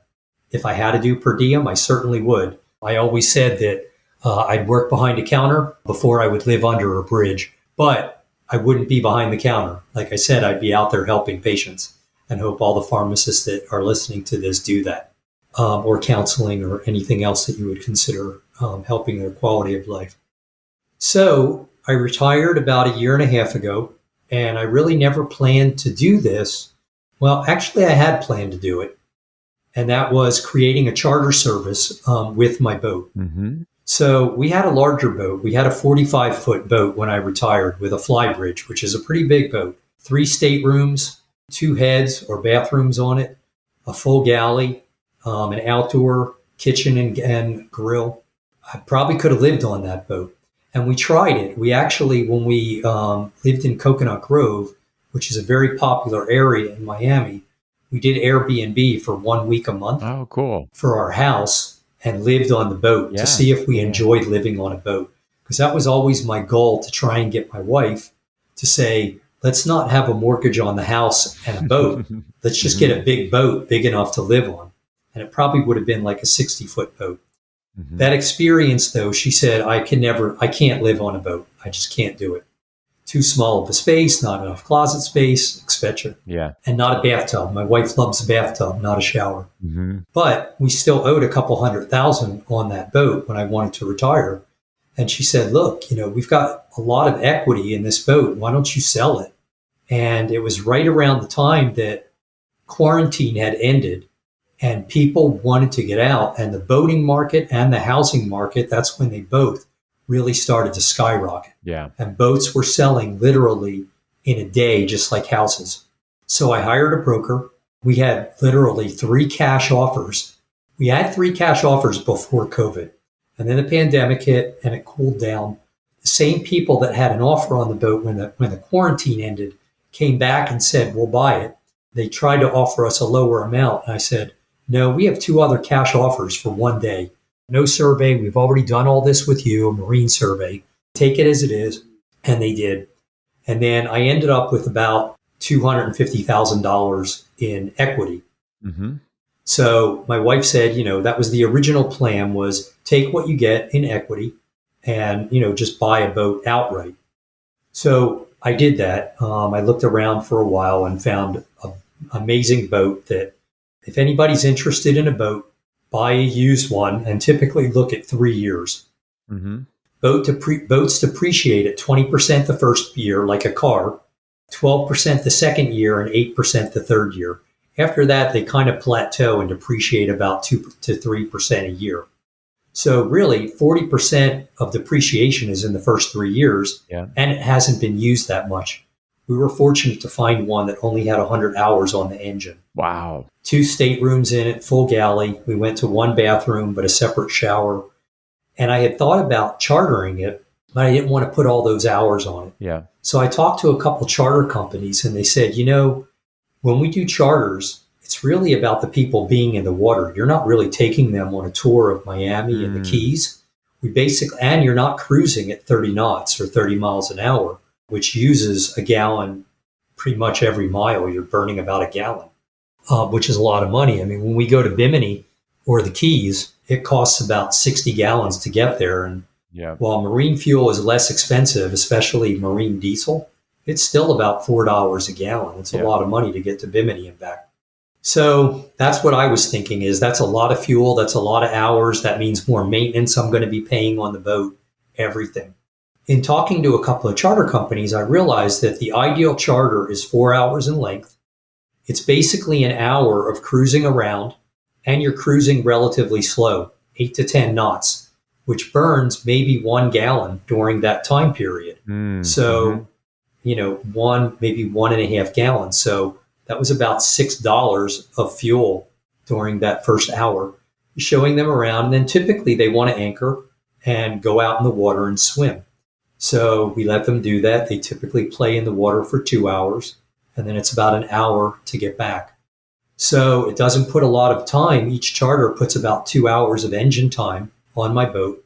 if I had to do per diem, I certainly would. I always said that I'd work behind a counter before I would live under a bridge, but I wouldn't be behind the counter. Like I said, I'd be out there helping patients, and hope all the pharmacists that are listening to this do that, or counseling or anything else that you would consider helping their quality of life. So I retired about a year and a half ago, and I really never planned to do this. Well, actually, I had planned to do it, and that was creating a charter service with my boat. So we had a larger boat. We had a 45-foot boat when I retired with a fly bridge, which is a pretty big boat. 3 staterooms, 2 heads or bathrooms on it, a full galley, an outdoor kitchen and grill. I probably could have lived on that boat. And we tried it. We actually, when we lived in Coconut Grove, which is a very popular area in Miami, we did Airbnb for 1 week a month. Oh, cool. For our house, and lived on the boat to see if we enjoyed living on a boat. Because that was always my goal, to try and get my wife to say, let's not have a mortgage on the house and a boat. Let's just get a big boat, big enough to live on. and it probably would have been like a 60-foot boat. Mm-hmm. That experience, though, she said, I can't live on a boat. I just can't do it. Too small of a space, not enough closet space, etc. Yeah. And not a bathtub. My wife loves a bathtub, not a shower. Mm-hmm. But we still owed a couple $100,000 on that boat when I wanted to retire. And she said, look, we've got a lot of equity in this boat. Why don't you sell it? And it was right around the time that quarantine had ended and people wanted to get out, and the boating market and the housing market, that's when they both really started to skyrocket. Yeah. And boats were selling literally in a day, just like houses. So I hired a broker. We had literally 3 cash offers. We had 3 cash offers before COVID. And then the pandemic hit and it cooled down. The same people that had an offer on the boat when the quarantine ended came back and said, we'll buy it. They tried to offer us a lower amount. And I said, no, we have 2 other cash offers for one day. No survey. We've already done all this with you, a marine survey. Take it as it is. And they did. And then I ended up with about $250,000 in equity. Mm-hmm. So my wife said, that was the original plan, was take what you get in equity and, just buy a boat outright. So I did that. I looked around for a while and found an amazing boat that if anybody's interested in a boat, buy a used one and typically look at 3 years. Mm-hmm. Boats depreciate at 20% the first year, like a car, 12% the second year, and 8% the third year. After that, they kind of plateau and depreciate about 2 to 3% a year. So really, 40% of depreciation is in the first 3 years, and it hasn't been used that much. We were fortunate to find one that only had 100 hours on the engine. Wow. 2 staterooms in it, full galley. We went to 1 bathroom, but a separate shower. And I had thought about chartering it, but I didn't want to put all those hours on it. Yeah. So I talked to a couple charter companies, and they said, when we do charters, it's really about the people being in the water. You're not really taking them on a tour of Miami and the Keys. And you're not cruising at 30 knots or 30 miles an hour, which uses a gallon pretty much every mile. You're burning about a gallon, which is a lot of money. I mean, when we go to Bimini or the Keys, it costs about 60 gallons to get there. And while marine fuel is less expensive, especially marine diesel, it's still about $4 a gallon. It's a lot of money to get to Bimini and back. So that's what I was thinking, is that's a lot of fuel. That's a lot of hours. That means more maintenance I'm going to be paying on the boat, everything. In talking to a couple of charter companies, I realized that the ideal charter is 4 hours in length. It's basically an hour of cruising around, and you're cruising relatively slow, 8 to 10 knots, which burns maybe 1 gallon during that time period. So, maybe 1.5 gallons. So that was about $6 of fuel during that first hour, showing them around. And then typically they want to anchor and go out in the water and swim. So we let them do that. They typically play in the water for 2 hours, and then it's about an hour to get back. So it doesn't put a lot of time. Each charter puts about 2 hours of engine time on my boat.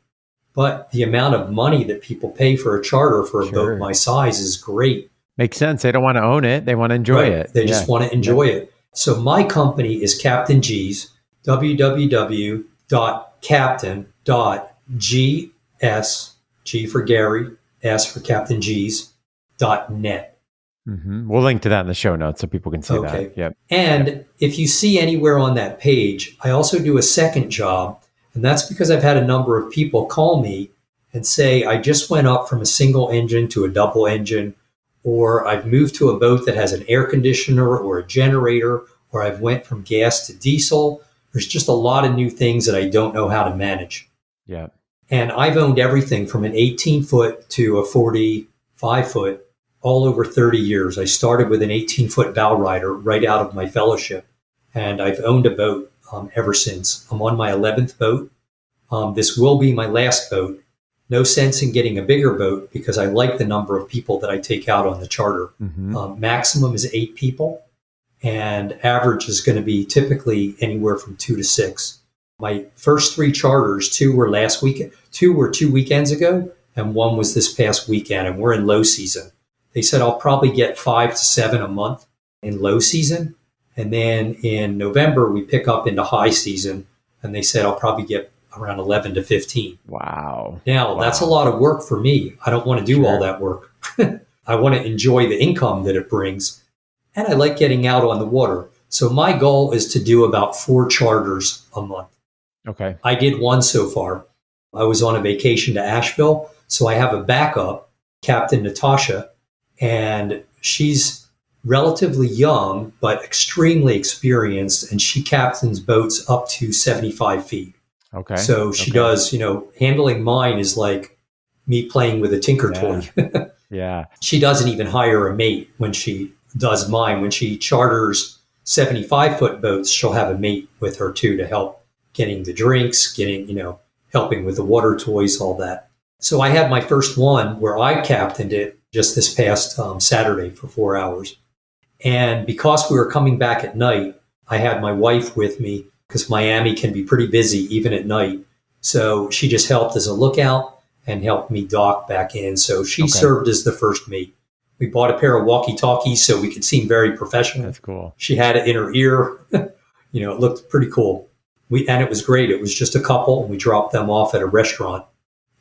But the amount of money that people pay for a charter for a boat my size is great. Makes sense. They don't want to own it. They want to enjoy it. They just want to enjoy it. So my company is Captain G's, www.captain.gs, G for Gary, S for Captain G's, .net. Mm-hmm. We'll link to that in the show notes so people can see that. Yep. And if you see anywhere on that page, I also do a second job. And that's because I've had a number of people call me and say, I just went up from a single engine to a double engine, or I've moved to a boat that has an air conditioner or a generator, or I've went from gas to diesel. There's just a lot of new things that I don't know how to manage. Yeah. And I've owned everything from an 18-foot to a 45-foot all over 30 years. I started with an 18-foot bow rider right out of my fellowship, and I've owned a boat ever since. I'm on my 11th boat. This will be my last boat. No sense in getting a bigger boat because I like the number of people that I take out on the charter. Mm-hmm. Maximum is 8 people, and average is going to be typically anywhere from 2 to 6. My first 3 charters, 2 were last weekend, 2 were 2 weekends ago, and 1 was this past weekend, and we're in low season. They said I'll probably get 5 to 7 a month in low season. And then in November, we pick up into high season, and they said I'll probably get around 11 to 15. Wow. Now, that's a lot of work for me. I don't want to do all that work. I want to enjoy the income that it brings, and I like getting out on the water. So my goal is to do about 4 charters a month. Okay. I did one so far. I was on a vacation to Asheville, so I have a backup, Captain Natasha, and she's relatively young, but extremely experienced, and she captains boats up to 75 feet. Okay. So she does, handling mine is like me playing with a tinker toy. Yeah. She doesn't even hire a mate when she does mine. When she charters 75-foot boats, she'll have a mate with her too to help getting the drinks, helping with the water toys, all that. So I had my first one where I captained it just this past Saturday for 4 hours. And because we were coming back at night, I had my wife with me because Miami can be pretty busy even at night. So she just helped as a lookout and helped me dock back in. So she served as the first mate. We bought a pair of walkie-talkies so we could seem very professional. That's cool. She had it in her ear. It looked pretty cool. And it was great. It was just a couple, and we dropped them off at a restaurant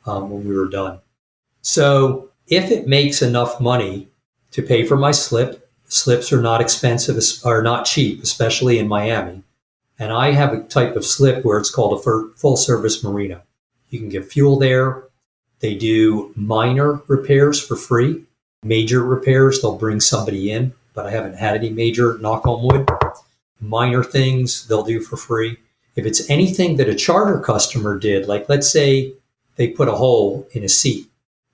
when we were done. So if it makes enough money to pay for my slips are not expensive, are not cheap, especially in Miami. And I have a type of slip where it's called a full-service marina. You can get fuel there. They do minor repairs for free. Major repairs, they'll bring somebody in, but I haven't had any major, knock on wood. Minor things they'll do for free. If it's anything that a charter customer did, like let's say they put a hole in a seat,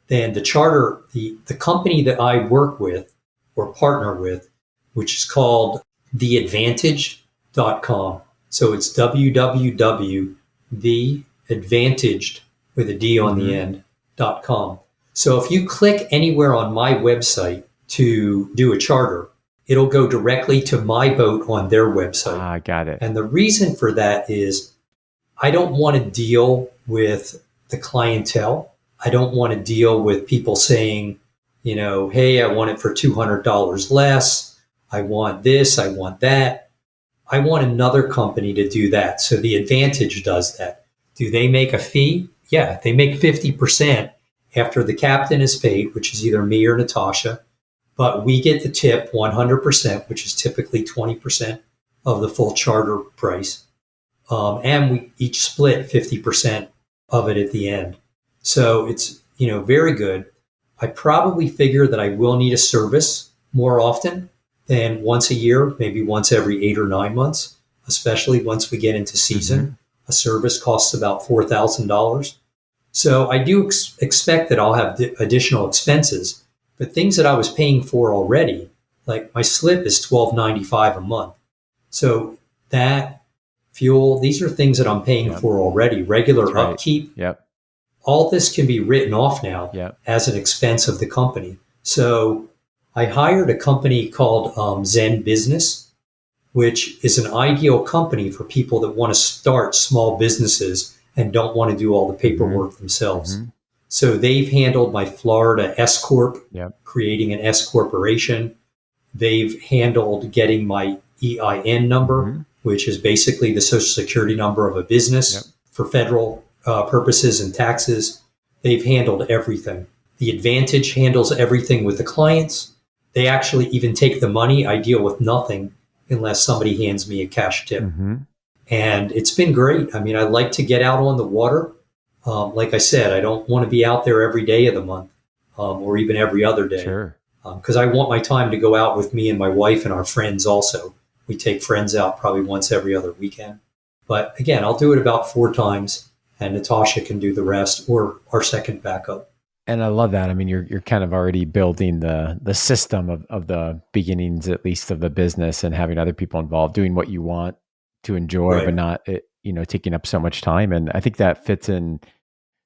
then the charter, the company that I work with or partner with, which is called theadvantaged.com. So it's www.theadvantaged with a D on the end.com. So if you click anywhere on my website to do a charter, it'll go directly to my boat on their website. Ah, got it. And the reason for that is I don't want to deal with the clientele. I don't want to deal with people saying, hey, I want it for $200 less. I want this, I want that. I want another company to do that. So the Advantage does that. Do they make a fee? Yeah, they make 50% after the captain is paid, which is either me or Natasha. But we get the tip 100%, which is typically 20% of the full charter price. And we each split 50% of it at the end. So it's, very good. I probably figure that I will need a service more often than once a year, maybe once every 8 or 9 months, especially once we get into season. A service costs about $4,000. So I do expect that I'll have additional expenses, but things that I was paying for already, like my slip is $12.95 a month. So that fuel, these are things that I'm paying for already, regular upkeep. All this can be written off now as an expense of the company. So I hired a company called Zen Business, which is an ideal company for people that want to start small businesses and don't want to do all the paperwork themselves. So they've handled my Florida S Corp, creating an S corporation. They've handled getting my EIN number, which is basically the social security number of a business for federal purposes and taxes. They've handled everything. The Advantage handles everything with the clients. They actually even take the money. I deal with nothing unless somebody hands me a cash tip. And it's been great. I mean, I like to get out on the water. Like I said, I don't want to be out there every day of the month or even every other day. Because I want my time to go out with me and my wife and our friends also. We take friends out probably once every other weekend. But again, I'll do it about 4 times, and Natasha can do the rest, or our second backup. And I love that. I mean, you're kind of already building the system of the beginnings, at least, of the business, and having other people involved, doing what you want to enjoy, but not, taking up so much time. And I think that fits in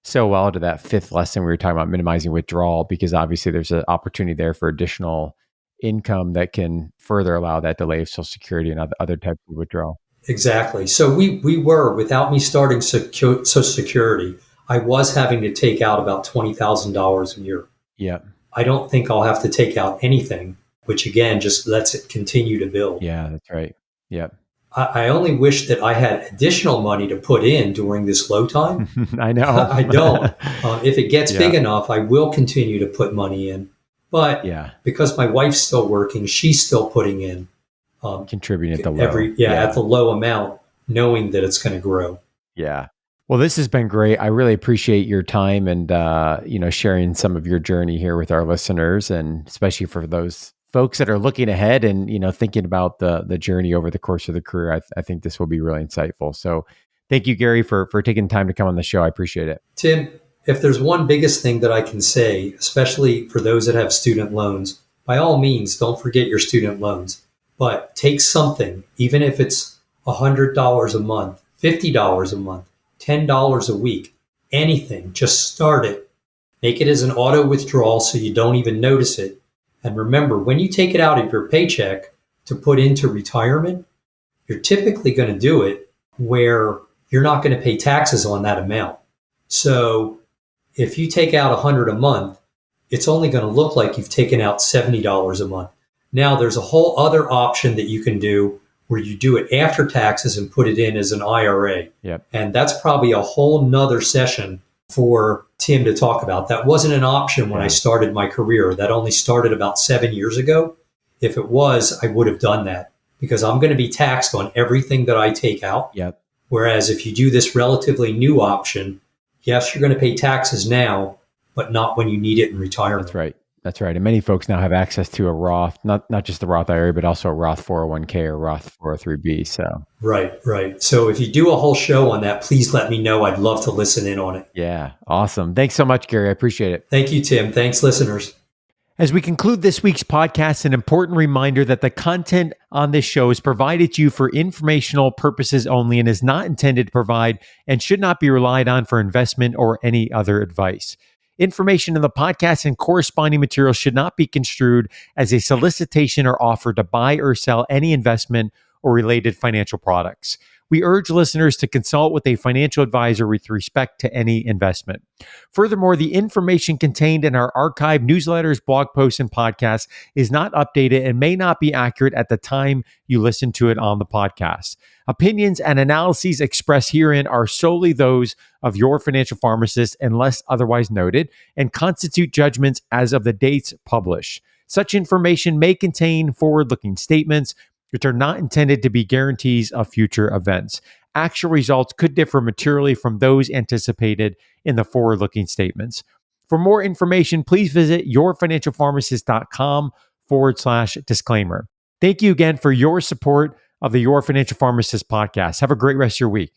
so well to that 5th lesson we were talking about, minimizing withdrawal, because obviously there's an opportunity there for additional income that can further allow that delay of Social Security and other types of withdrawal. Exactly. So we were, without me starting Social Security, I was having to take out about $20,000 a year. I don't think I'll have to take out anything, which again just lets it continue to build. Yeah, that's right. Yep. I only wish that I had additional money to put in during this low time. I know. I don't. If it gets Yeah. big enough, I will continue to put money in. But Yeah. because my wife's still working, she's still putting in Contributing at the low. at the low amount, knowing that it's going to grow. Yeah. Well, this has been great. I really appreciate your time and sharing some of your journey here with our listeners, and especially for those folks that are looking ahead and thinking about the journey over the course of the career. I think this will be really insightful. So, thank you, Gary, for taking time to come on the show. I appreciate it. Tim, if there's one biggest thing that I can say, especially for those that have student loans, by all means, don't forget your student loans. But take something, even if it's $100 a month, $50 a month, $10 a week, anything, just start it. Make it as an auto withdrawal so you don't even notice it. And remember, when you take it out of your paycheck to put into retirement, you're typically going to do it where you're not going to pay taxes on that amount. So if you take out $100 a month, it's only going to look like you've taken out $70 a month. Now there's a whole other option that you can do where you do it after taxes and put it in as an IRA. Yep. And that's probably a whole nother session for Tim to talk about. That wasn't an option when I started my career. That only started about 7 years ago. If it was, I would have done that because I'm going to be taxed on everything that I take out. Yep. Whereas if you do this relatively new option, yes, you're going to pay taxes now, but not when you need it in retirement. That's right. And many folks now have access to a Roth, not just the Roth IRA, but also a Roth 401k or Roth 403b. So Right. So if you do a whole show on that, please let me know. I'd love to listen in on it. Yeah. Awesome. Thanks so much, Gary. I appreciate it. Thank you, Tim. Thanks, listeners. As we conclude this week's podcast, an important reminder that the content on this show is provided to you for informational purposes only and is not intended to provide and should not be relied on for investment or any other advice. Information in the podcast and corresponding material should not be construed as a solicitation or offer to buy or sell any investment or related financial products. We urge listeners to consult with a financial advisor with respect to any investment. Furthermore, the information contained in our archived newsletters, blog posts, and podcasts is not updated and may not be accurate at the time you listen to it on the podcast. Opinions and analyses expressed herein are solely those of your financial pharmacist unless otherwise noted and constitute judgments as of the dates published. Such information may contain forward-looking statements which are not intended to be guarantees of future events. Actual results could differ materially from those anticipated in the forward-looking statements. For more information, please visit yourfinancialpharmacist.com/disclaimer. Thank you again for your support of the Your Financial Pharmacist podcast. Have a great rest of your week.